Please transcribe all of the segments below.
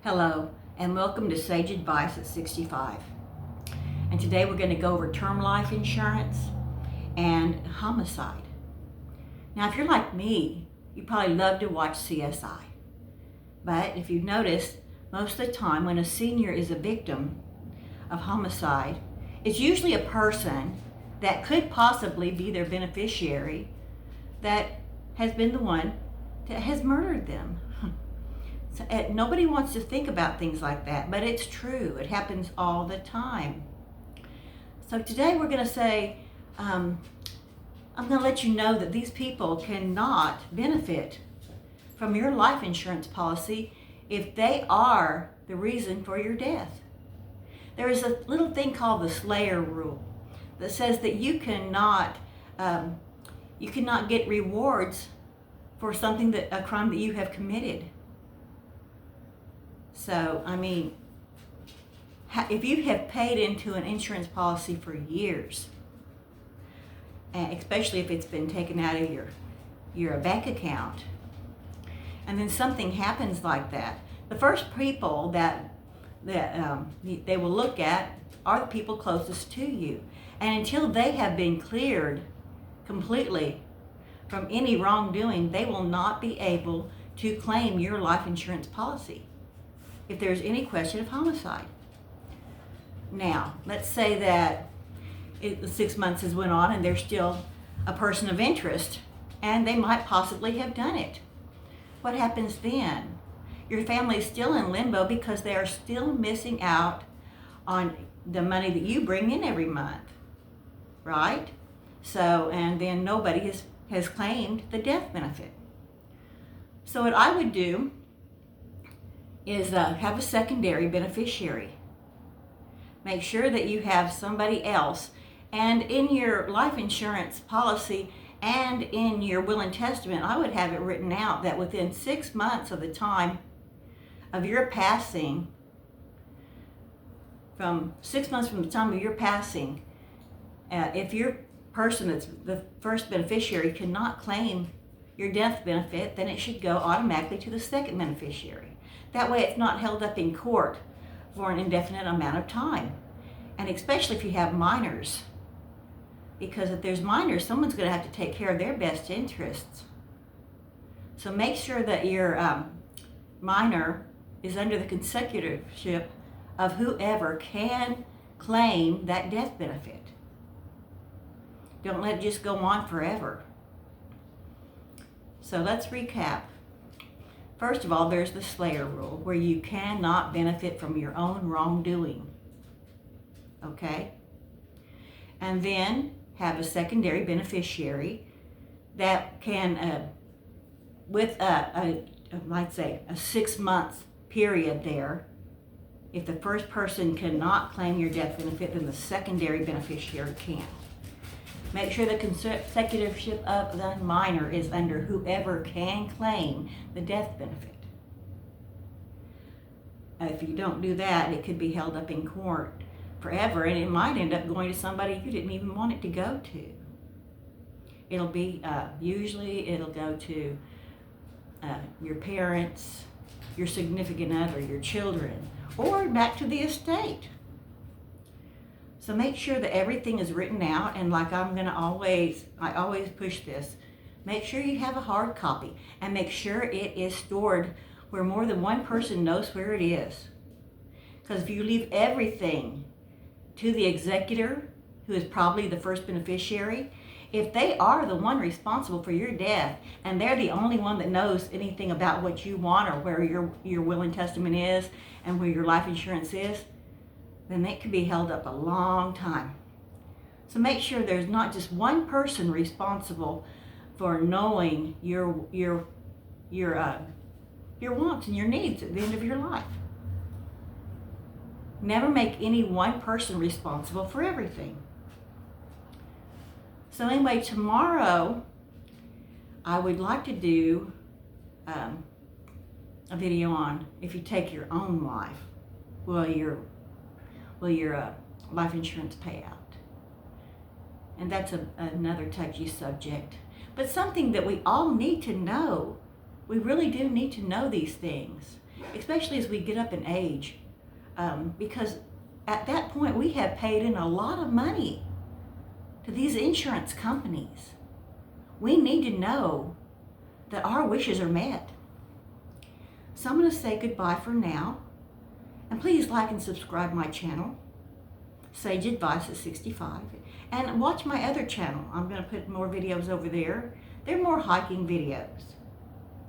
Hello, and welcome to Sage Advice at 65. And today we're going to go over term life insurance and homicide. Now, if you're like me, you probably love to watch CSI. But if you've noticed, most of the time when a senior is a victim of homicide, it's usually a person that could possibly be their beneficiary that has been the one that has murdered them. Nobody wants to think about things like that, but it's true. It happens all the time. So today we're going to say, I'm going to let you know that these people cannot benefit from your life insurance policy if they are the reason for your death. There is a little thing called the Slayer rule that says that you cannot get rewards for a crime that you have committed. So, if you have paid into an insurance policy for years, especially if it's been taken out of your bank account, and then something happens like that, the first people that they will look at are the people closest to you. And until they have been cleared completely from any wrongdoing, they will not be able to claim your life insurance policy if there's any question of homicide. Now, let's say that the 6 months has went on and they're still a person of interest and they might possibly have done it. What happens then? Your family is still in limbo because they are still missing out on the money that you bring in every month, right? So, and then nobody has claimed the death benefit. So what I would do is have a secondary beneficiary. Make sure that you have somebody else. And in your life insurance policy and in your will and testament, I would have it written out that within 6 months of the time of your passing, from 6 months from the time of your passing, if your person that's the first beneficiary cannot claim your death benefit, then it should go automatically to the second beneficiary. That way it's not held up in court for an indefinite amount of time. And especially if you have minors. Because if there's minors, someone's going to have to take care of their best interests. So make sure that your minor is under the consecutiveship of whoever can claim that death benefit. Don't let it just go on forever. So let's recap. First of all, there's the Slayer rule, where you cannot benefit from your own wrongdoing. Okay? And then have a secondary beneficiary that can, with might say, a 6 month period there. If the first person cannot claim your death benefit, then the secondary beneficiary can. Make sure the consecutiveship of the minor is under whoever can claim the death benefit. If you don't do that, it could be held up in court forever, and it might end up going to somebody you didn't even want it to go to. It'll be, usually it'll go to your parents, your significant other, your children, or back to the estate. So make sure that everything is written out, and like I always push this, make sure you have a hard copy and make sure it is stored where more than one person knows where it is. Because if you leave everything to the executor, who is probably the first beneficiary, if they are the one responsible for your death and they're the only one that knows anything about what you want or where your will and testament is and where your life insurance is, then it could be held up a long time. So make sure there's not just one person responsible for knowing your wants and your needs at the end of your life. Never make any one person responsible for everything. So anyway, tomorrow I would like to do a video on if you take your own life, will your life insurance pay out? And that's another touchy subject, but something that we all need to know. We really do need to know these things. especially as we get up in age, because at that point we have paid in a lot of money to these insurance companies. We need to know that our wishes are met. So I'm going to say goodbye for now. And please like and subscribe my channel, Sage Advice at 65. And watch my other channel. I'm going to put more videos over there. They're more hiking videos.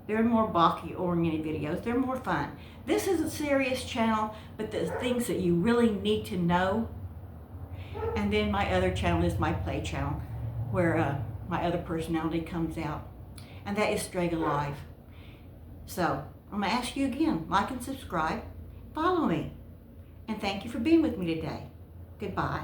They're more Baki-oriented videos. They're more fun. This is a serious channel, but the things that you really need to know. And then my other channel is my play channel, where my other personality comes out. And that is Strayed Alive. So, I'm going to ask you again, like and subscribe, follow me, and thank you for being with me today. Goodbye.